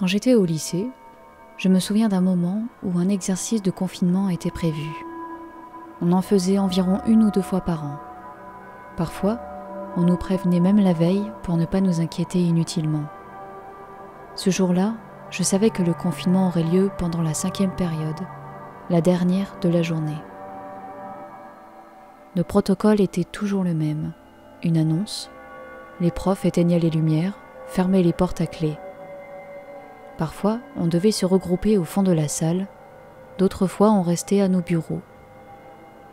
Quand j'étais au lycée, je me souviens d'un moment où un exercice de confinement était prévu. On en faisait environ 1 ou 2 fois par an. Parfois, on nous prévenait même la veille pour ne pas nous inquiéter inutilement. Ce jour-là, je savais que le confinement aurait lieu pendant la 5e période, la dernière de la journée. Le protocole était toujours le même. Une annonce, les profs éteignaient les lumières, fermaient les portes à clé. Parfois, on devait se regrouper au fond de la salle, d'autres fois on restait à nos bureaux.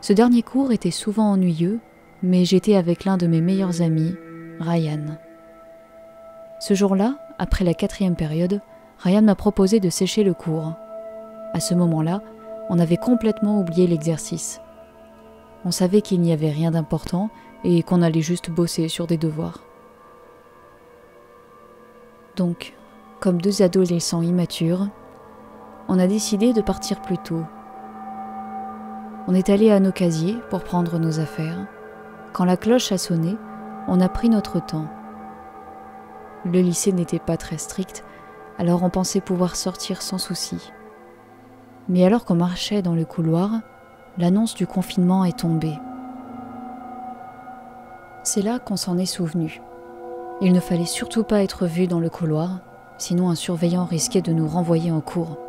Ce dernier cours était souvent ennuyeux, mais j'étais avec l'un de mes meilleurs amis, Ryan. Ce jour-là, après la 4e période, Ryan m'a proposé de sécher le cours. À ce moment-là, on avait complètement oublié l'exercice. On savait qu'il n'y avait rien d'important et qu'on allait juste bosser sur des devoirs. Donc, comme 2 adolescents immatures, on a décidé de partir plus tôt. On est allé à nos casiers pour prendre nos affaires. Quand la cloche a sonné, on a pris notre temps. Le lycée n'était pas très strict, alors on pensait pouvoir sortir sans souci. Mais alors qu'on marchait dans le couloir, l'annonce du confinement est tombée. C'est là qu'on s'en est souvenu. Il ne fallait surtout pas être vu dans le couloir, sinon un surveillant risquait de nous renvoyer en cours.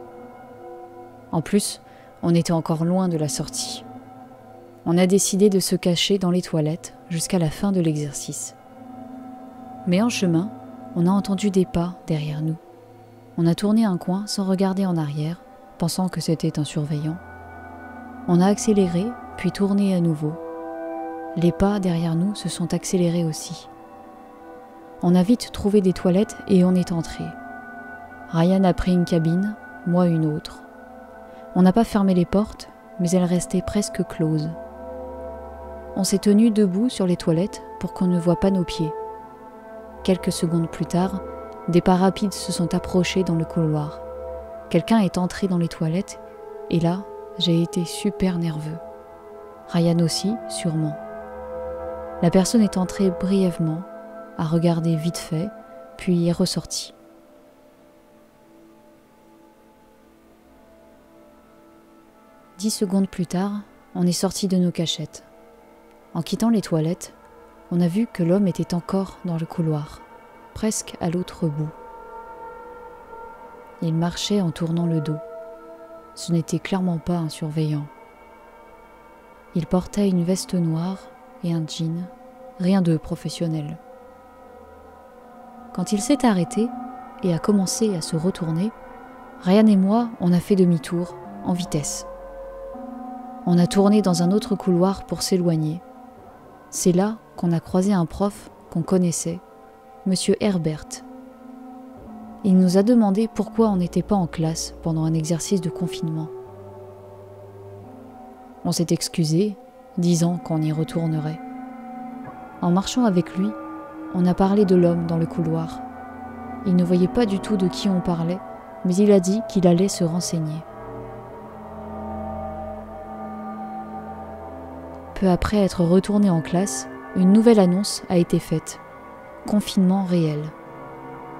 En plus, on était encore loin de la sortie. On a décidé de se cacher dans les toilettes jusqu'à la fin de l'exercice. Mais en chemin, on a entendu des pas derrière nous. On a tourné un coin sans regarder en arrière, pensant que c'était un surveillant. On a accéléré, puis tourné à nouveau. Les pas derrière nous se sont accélérés aussi. On a vite trouvé des toilettes et on est entré. Ryan a pris une cabine, moi une autre. On n'a pas fermé les portes, mais elles restaient presque closes. On s'est tenu debout sur les toilettes pour qu'on ne voie pas nos pieds. Quelques secondes plus tard, des pas rapides se sont approchés dans le couloir. Quelqu'un est entré dans les toilettes et là, j'ai été super nerveux. Ryan aussi, sûrement. La personne est entrée brièvement, a regardé vite fait, puis est ressortie. « 10 secondes plus tard, on est sorti de nos cachettes. En quittant les toilettes, on a vu que l'homme était encore dans le couloir, presque à l'autre bout. Il marchait en tournant le dos. Ce n'était clairement pas un surveillant. Il portait une veste noire et un jean, rien de professionnel. Quand il s'est arrêté et a commencé à se retourner, Ryan et moi, on a fait demi-tour, en vitesse. On a tourné dans un autre couloir pour s'éloigner. C'est là qu'on a croisé un prof qu'on connaissait, Monsieur Herbert. Il nous a demandé pourquoi on n'était pas en classe pendant un exercice de confinement. On s'est excusé, disant qu'on y retournerait. En marchant avec lui, on a parlé de l'homme dans le couloir. Il ne voyait pas du tout de qui on parlait, mais il a dit qu'il allait se renseigner. Peu après être retourné en classe, une nouvelle annonce a été faite. Confinement réel.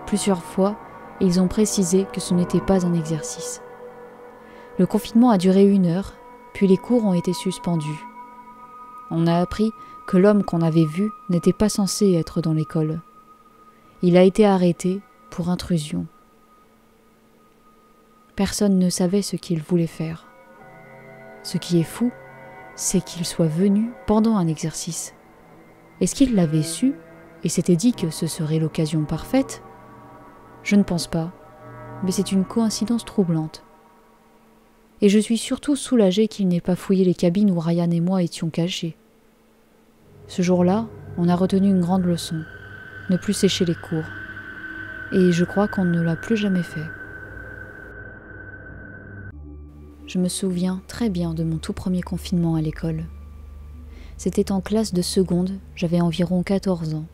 Plusieurs fois, ils ont précisé que ce n'était pas un exercice. Le confinement a duré 1 heure, puis les cours ont été suspendus. On a appris que l'homme qu'on avait vu n'était pas censé être dans l'école. Il a été arrêté pour intrusion. Personne ne savait ce qu'il voulait faire. Ce qui est fou, c'est qu'il soit venu pendant un exercice. Est-ce qu'il l'avait su et s'était dit que ce serait l'occasion parfaite ? Je ne pense pas, mais c'est une coïncidence troublante. Et je suis surtout soulagée qu'il n'ait pas fouillé les cabines où Ryan et moi étions cachés. Ce jour-là, on a retenu une grande leçon, ne plus sécher les cours. Et je crois qu'on ne l'a plus jamais fait. Je me souviens très bien de mon tout premier confinement à l'école. C'était en classe de seconde, j'avais environ 14 ans.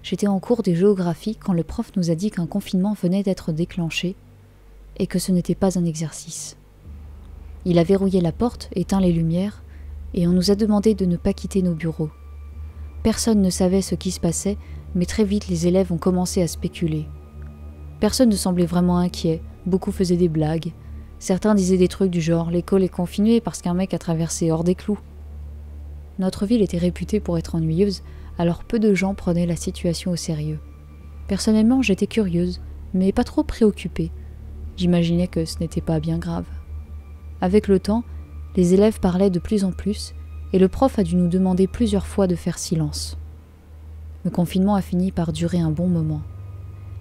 J'étais en cours de géographie quand le prof nous a dit qu'un confinement venait d'être déclenché et que ce n'était pas un exercice. Il a verrouillé la porte, éteint les lumières et on nous a demandé de ne pas quitter nos bureaux. Personne ne savait ce qui se passait, mais très vite les élèves ont commencé à spéculer. Personne ne semblait vraiment inquiet, beaucoup faisaient des blagues. Certains disaient des trucs du genre « l'école est confinée parce qu'un mec a traversé hors des clous ». Notre ville était réputée pour être ennuyeuse, alors peu de gens prenaient la situation au sérieux. Personnellement, j'étais curieuse, mais pas trop préoccupée. J'imaginais que ce n'était pas bien grave. Avec le temps, les élèves parlaient de plus en plus, et le prof a dû nous demander plusieurs fois de faire silence. Le confinement a fini par durer un bon moment.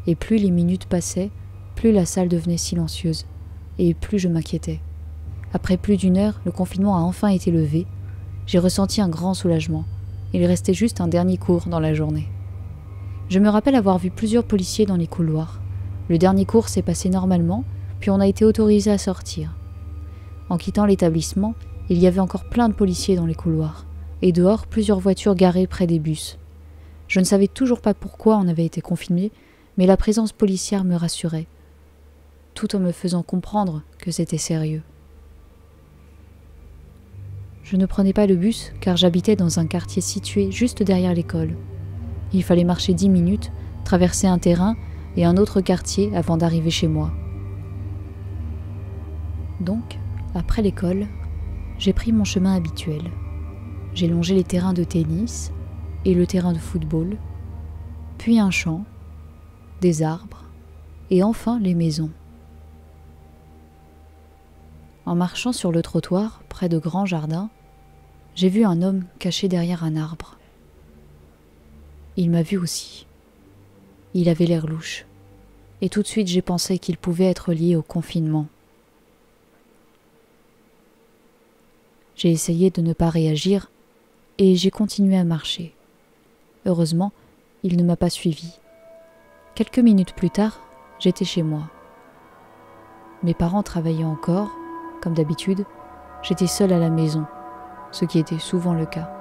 Et plus les minutes passaient, plus la salle devenait silencieuse, et plus je m'inquiétais. Après plus d'1 heure, le confinement a enfin été levé. J'ai ressenti un grand soulagement. Il restait juste un dernier cours dans la journée. Je me rappelle avoir vu plusieurs policiers dans les couloirs. Le dernier cours s'est passé normalement, puis on a été autorisé à sortir. En quittant l'établissement, il y avait encore plein de policiers dans les couloirs, et dehors, plusieurs voitures garées près des bus. Je ne savais toujours pas pourquoi on avait été confinés, mais la présence policière me rassurait, tout en me faisant comprendre que c'était sérieux. Je ne prenais pas le bus car j'habitais dans un quartier situé juste derrière l'école. Il fallait marcher 10 minutes, traverser un terrain et un autre quartier avant d'arriver chez moi. Donc, après l'école, j'ai pris mon chemin habituel. J'ai longé les terrains de tennis et le terrain de football, puis un champ, des arbres et enfin les maisons. En marchant sur le trottoir, près de grands jardins, j'ai vu un homme caché derrière un arbre. Il m'a vu aussi. Il avait l'air louche, et tout de suite j'ai pensé qu'il pouvait être lié au confinement. J'ai essayé de ne pas réagir, et j'ai continué à marcher. Heureusement, il ne m'a pas suivi. Quelques minutes plus tard, j'étais chez moi. Mes parents travaillaient encore, comme d'habitude, j'étais seule à la maison, ce qui était souvent le cas.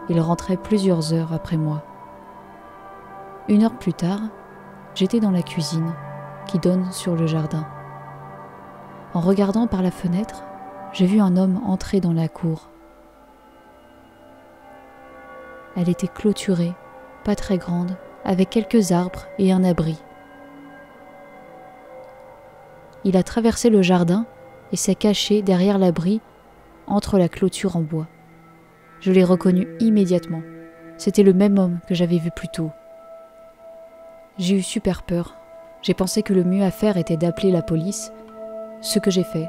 Ils rentraient plusieurs heures après moi. 1 heure plus tard, j'étais dans la cuisine, qui donne sur le jardin. En regardant par la fenêtre, j'ai vu un homme entrer dans la cour. Elle était clôturée, pas très grande, avec quelques arbres et un abri. Il a traversé le jardin et s'est caché derrière l'abri, entre la clôture en bois. Je l'ai reconnu immédiatement. C'était le même homme que j'avais vu plus tôt. J'ai eu super peur. J'ai pensé que le mieux à faire était d'appeler la police, ce que j'ai fait.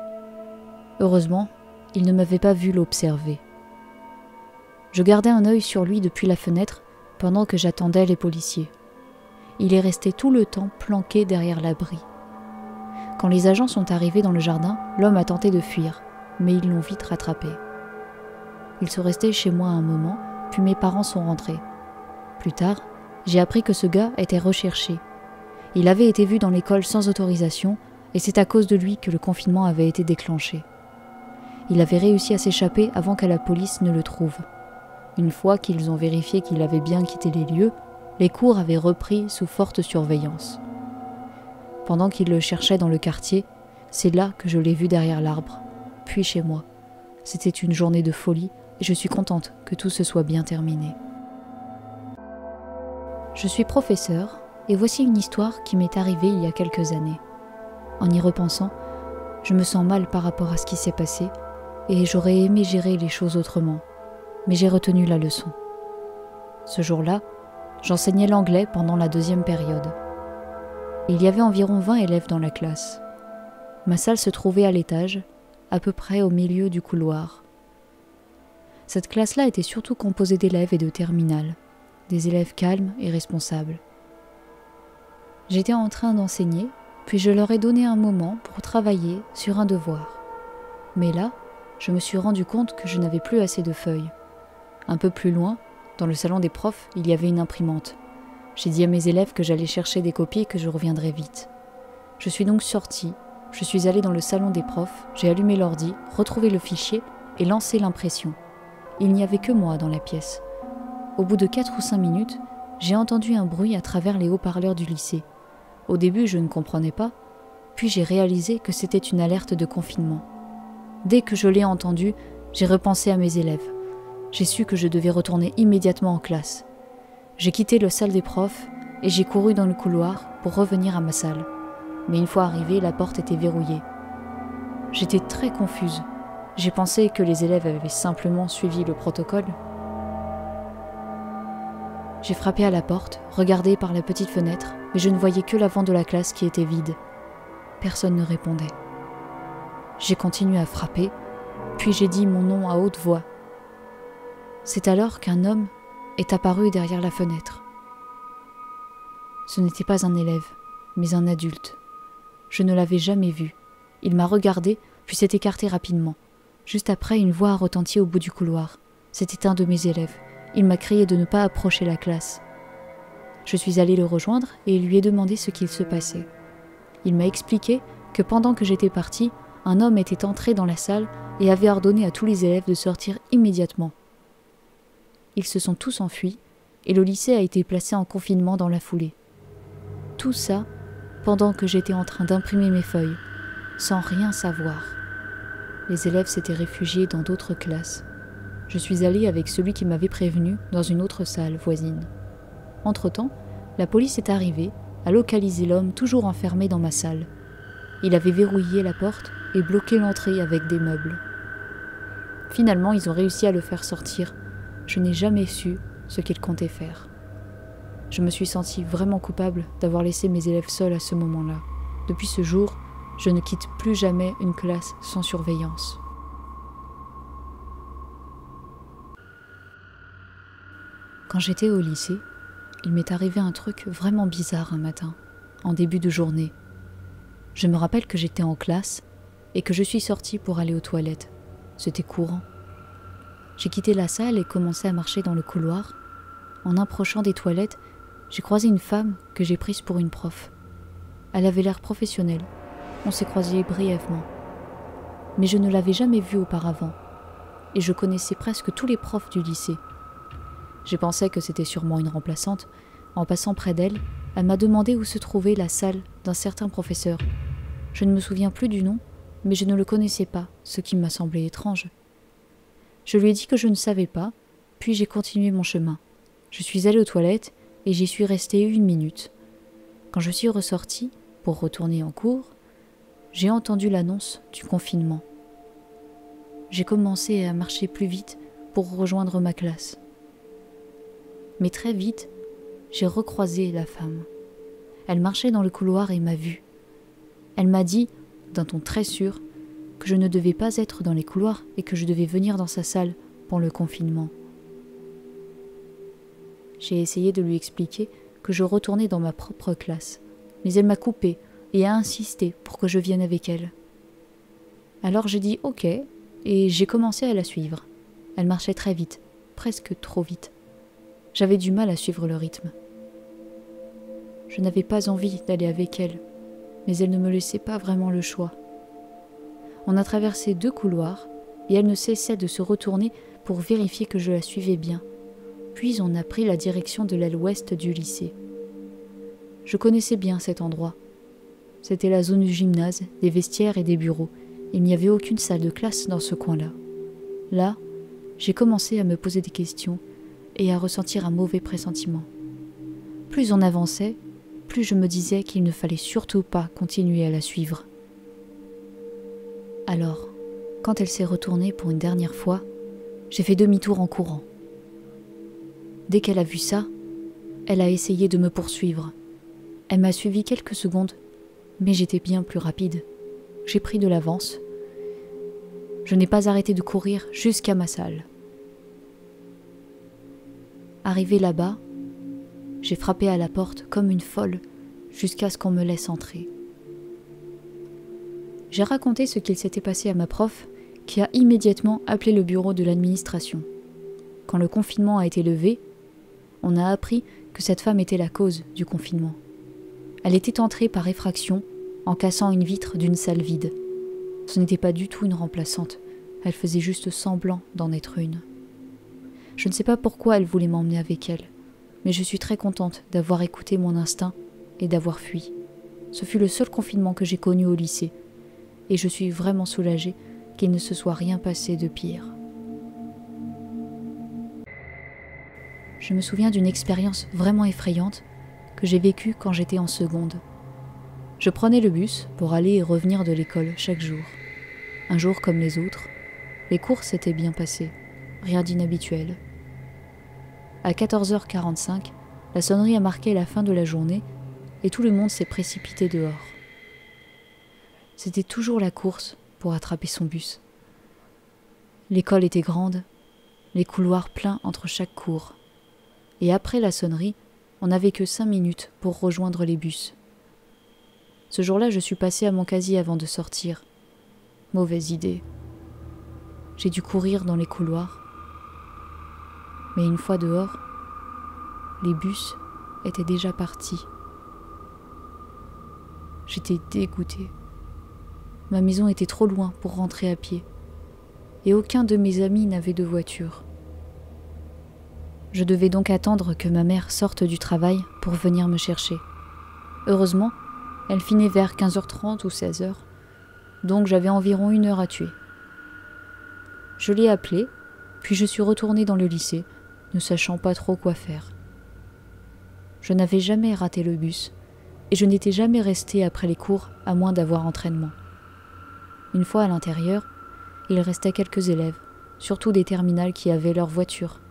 Heureusement, il ne m'avait pas vu l'observer. Je gardais un œil sur lui depuis la fenêtre pendant que j'attendais les policiers. Il est resté tout le temps planqué derrière l'abri. Quand les agents sont arrivés dans le jardin, l'homme a tenté de fuir, mais ils l'ont vite rattrapé. Ils sont restés chez moi un moment, puis mes parents sont rentrés. Plus tard, j'ai appris que ce gars était recherché. Il avait été vu dans l'école sans autorisation, et c'est à cause de lui que le confinement avait été déclenché. Il avait réussi à s'échapper avant que la police ne le trouve. Une fois qu'ils ont vérifié qu'il avait bien quitté les lieux, les cours avaient repris sous forte surveillance. Pendant qu'ils le cherchaient dans le quartier, c'est là que je l'ai vu derrière l'arbre, puis chez moi. C'était une journée de folie et je suis contente que tout se soit bien terminé. Je suis professeure et voici une histoire qui m'est arrivée il y a quelques années. En y repensant, je me sens mal par rapport à ce qui s'est passé et j'aurais aimé gérer les choses autrement, mais j'ai retenu la leçon. Ce jour-là, j'enseignais l'anglais pendant la 2e période. Il y avait environ 20 élèves dans la classe. Ma salle se trouvait à l'étage, à peu près au milieu du couloir. Cette classe-là était surtout composée d'élèves et de terminales, des élèves calmes et responsables. J'étais en train d'enseigner, puis je leur ai donné un moment pour travailler sur un devoir. Mais là, je me suis rendu compte que je n'avais plus assez de feuilles. Un peu plus loin, dans le salon des profs, il y avait une imprimante. J'ai dit à mes élèves que j'allais chercher des copies et que je reviendrais vite. Je suis donc sortie, je suis allée dans le salon des profs, j'ai allumé l'ordi, retrouvé le fichier et lancé l'impression. Il n'y avait que moi dans la pièce. Au bout de 4 ou 5 minutes, j'ai entendu un bruit à travers les haut-parleurs du lycée. Au début, je ne comprenais pas, puis j'ai réalisé que c'était une alerte de confinement. Dès que je l'ai entendu, j'ai repensé à mes élèves. J'ai su que je devais retourner immédiatement en classe. J'ai quitté la salle des profs et j'ai couru dans le couloir pour revenir à ma salle. mais une fois arrivée, la porte était verrouillée. J'étais très confuse. J'ai pensé que les élèves avaient simplement suivi le protocole. J'ai frappé à la porte, regardé par la petite fenêtre, mais je ne voyais que l'avant de la classe qui était vide. Personne ne répondait. J'ai continué à frapper, puis j'ai dit mon nom à haute voix. C'est alors qu'un homme est apparu derrière la fenêtre. Ce n'était pas un élève, mais un adulte. Je ne l'avais jamais vu. Il m'a regardé, puis s'est écarté rapidement. Juste après, une voix a retenti au bout du couloir. C'était un de mes élèves. Il m'a crié de ne pas approcher la classe. Je suis allée le rejoindre et lui ai demandé ce qu'il se passait. Il m'a expliqué que pendant que j'étais partie, un homme était entré dans la salle et avait ordonné à tous les élèves de sortir immédiatement. Ils se sont tous enfuis et le lycée a été placé en confinement dans la foulée. Tout ça pendant que j'étais en train d'imprimer mes feuilles, sans rien savoir. Les élèves s'étaient réfugiés dans d'autres classes. Je suis allée avec celui qui m'avait prévenu dans une autre salle voisine. Entre-temps, la police est arrivée, a localisé l'homme toujours enfermé dans ma salle. Il avait verrouillé la porte et bloqué l'entrée avec des meubles. Finalement, ils ont réussi à le faire sortir. Je n'ai jamais su ce qu'il comptait faire. Je me suis sentie vraiment coupable d'avoir laissé mes élèves seuls à ce moment-là. Depuis ce jour, je ne quitte plus jamais une classe sans surveillance. Quand j'étais au lycée, il m'est arrivé un truc vraiment bizarre un matin, en début de journée. Je me rappelle que j'étais en classe et que je suis sortie pour aller aux toilettes. C'était courant. J'ai quitté la salle et commencé à marcher dans le couloir. En approchant des toilettes, j'ai croisé une femme que j'ai prise pour une prof. Elle avait l'air professionnelle. On s'est croisés brièvement. Mais je ne l'avais jamais vue auparavant. Et je connaissais presque tous les profs du lycée. J'ai pensé que c'était sûrement une remplaçante. En passant près d'elle, elle m'a demandé où se trouvait la salle d'un certain professeur. Je ne me souviens plus du nom, mais je ne le connaissais pas, ce qui m'a semblé étrange. Je lui ai dit que je ne savais pas, puis j'ai continué mon chemin. Je suis allée aux toilettes et j'y suis restée 1 minute. Quand je suis ressortie, pour retourner en cours, j'ai entendu l'annonce du confinement. J'ai commencé à marcher plus vite pour rejoindre ma classe. Mais très vite, j'ai recroisé la femme. Elle marchait dans le couloir et m'a vue. Elle m'a dit, d'un ton très sûr, que je ne devais pas être dans les couloirs et que je devais venir dans sa salle pour le confinement. J'ai essayé de lui expliquer que je retournais dans ma propre classe, mais elle m'a coupé et a insisté pour que je vienne avec elle. Alors j'ai dit « ok » et j'ai commencé à la suivre. Elle marchait très vite, presque trop vite. J'avais du mal à suivre le rythme. Je n'avais pas envie d'aller avec elle, mais elle ne me laissait pas vraiment le choix. On a traversé 2 couloirs et elle ne cessait de se retourner pour vérifier que je la suivais bien. Puis on a pris la direction de l'aile ouest du lycée. Je connaissais bien cet endroit. C'était la zone du gymnase, des vestiaires et des bureaux. Il n'y avait aucune salle de classe dans ce coin-là. Là, j'ai commencé à me poser des questions et à ressentir un mauvais pressentiment. Plus on avançait, plus je me disais qu'il ne fallait surtout pas continuer à la suivre. Alors, quand elle s'est retournée pour une dernière fois, j'ai fait demi-tour en courant. Dès qu'elle a vu ça, elle a essayé de me poursuivre. Elle m'a suivi quelques secondes, mais j'étais bien plus rapide. J'ai pris de l'avance. Je n'ai pas arrêté de courir jusqu'à ma salle. Arrivée là-bas, j'ai frappé à la porte comme une folle jusqu'à ce qu'on me laisse entrer. J'ai raconté ce qu'il s'était passé à ma prof, qui a immédiatement appelé le bureau de l'administration. Quand le confinement a été levé, on a appris que cette femme était la cause du confinement. Elle était entrée par effraction en cassant une vitre d'une salle vide. Ce n'était pas du tout une remplaçante, elle faisait juste semblant d'en être une. Je ne sais pas pourquoi elle voulait m'emmener avec elle, mais je suis très contente d'avoir écouté mon instinct et d'avoir fui. Ce fut le seul confinement que j'ai connu au lycée, et je suis vraiment soulagée qu'il ne se soit rien passé de pire. Je me souviens d'une expérience vraiment effrayante que j'ai vécue quand j'étais en seconde. Je prenais le bus pour aller et revenir de l'école chaque jour. Un jour comme les autres, les cours s'étaient bien passés, rien d'inhabituel. À 14h45, la sonnerie a marqué la fin de la journée et tout le monde s'est précipité dehors. C'était toujours la course pour attraper son bus. L'école était grande, les couloirs pleins entre chaque cours. Et après la sonnerie, on n'avait que 5 minutes pour rejoindre les bus. Ce jour-là, je suis passée à mon casier avant de sortir. Mauvaise idée. J'ai dû courir dans les couloirs. Mais une fois dehors, les bus étaient déjà partis. J'étais dégoûtée. Ma maison était trop loin pour rentrer à pied. Et aucun de mes amis n'avait de voiture. Je devais donc attendre que ma mère sorte du travail pour venir me chercher. Heureusement, elle finit vers 15h30 ou 16h, donc j'avais environ 1 heure à tuer. Je l'ai appelée, puis je suis retournée dans le lycée, ne sachant pas trop quoi faire. Je n'avais jamais raté le bus, et je n'étais jamais restée après les cours à moins d'avoir entraînement. Une fois à l'intérieur, il restait quelques élèves, surtout des terminales qui avaient leur voiture.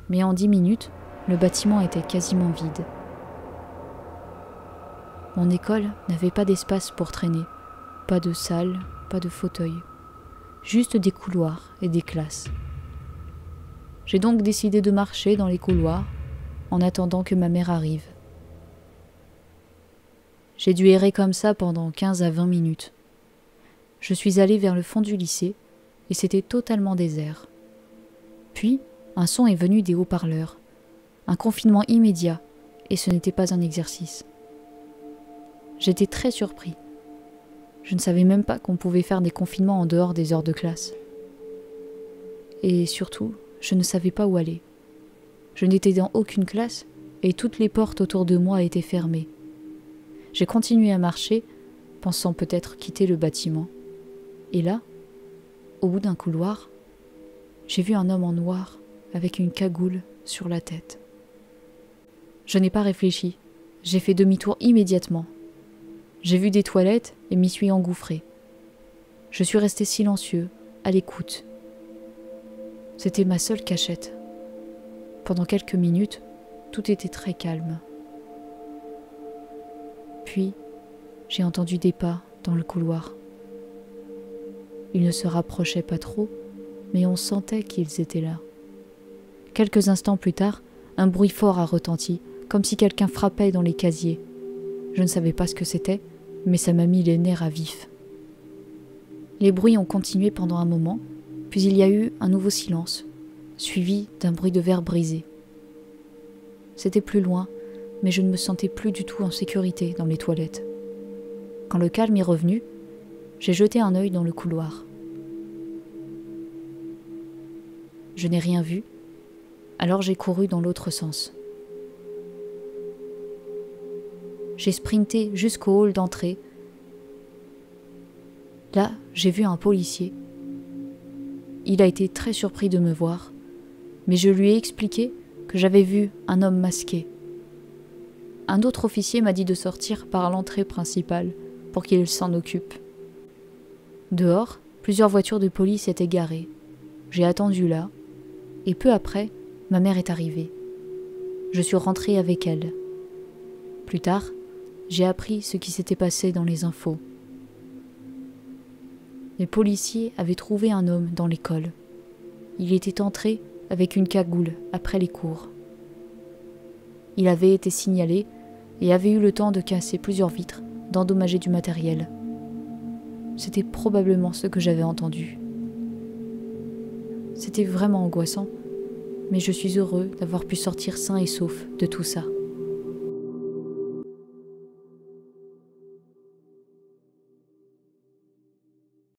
Mais en 10 minutes, le bâtiment était quasiment vide. Mon école n'avait pas d'espace pour traîner, pas de salle, pas de fauteuil, juste des couloirs et des classes. J'ai donc décidé de marcher dans les couloirs en attendant que ma mère arrive. J'ai dû errer comme ça pendant 15 à 20 minutes. Je suis allée vers le fond du lycée et c'était totalement désert. Puis, un son est venu des haut-parleurs. Un confinement immédiat, et ce n'était pas un exercice. J'étais très surpris. Je ne savais même pas qu'on pouvait faire des confinements en dehors des heures de classe. Et surtout, je ne savais pas où aller. Je n'étais dans aucune classe, et toutes les portes autour de moi étaient fermées. J'ai continué à marcher, pensant peut-être quitter le bâtiment. Et là, au bout d'un couloir, j'ai vu un homme en noir avec une cagoule sur la tête. Je n'ai pas réfléchi, j'ai fait demi-tour immédiatement. J'ai vu des toilettes et m'y suis engouffrée. Je suis resté silencieux, à l'écoute. C'était ma seule cachette. Pendant quelques minutes, tout était très calme. Puis, j'ai entendu des pas dans le couloir. Ils ne se rapprochaient pas trop, mais on sentait qu'ils étaient là. Quelques instants plus tard, un bruit fort a retenti, comme si quelqu'un frappait dans les casiers. Je ne savais pas ce que c'était, mais ça m'a mis les nerfs à vif. Les bruits ont continué pendant un moment, puis il y a eu un nouveau silence, suivi d'un bruit de verre brisé. C'était plus loin, mais je ne me sentais plus du tout en sécurité dans les toilettes. Quand le calme est revenu, j'ai jeté un œil dans le couloir. Je n'ai rien vu, alors j'ai couru dans l'autre sens. J'ai sprinté jusqu'au hall d'entrée. Là, j'ai vu un policier. Il a été très surpris de me voir, mais je lui ai expliqué que j'avais vu un homme masqué. Un autre officier m'a dit de sortir par l'entrée principale pour qu'il s'en occupe. Dehors, plusieurs voitures de police étaient garées. J'ai attendu là, et peu après, ma mère est arrivée. Je suis rentrée avec elle. Plus tard, j'ai appris ce qui s'était passé dans les infos. Les policiers avaient trouvé un homme dans l'école. Il était entré avec une cagoule après les cours. Il avait été signalé et avait eu le temps de casser plusieurs vitres, d'endommager du matériel. C'était probablement ce que j'avais entendu. C'était vraiment angoissant, mais je suis heureux d'avoir pu sortir sain et sauf de tout ça.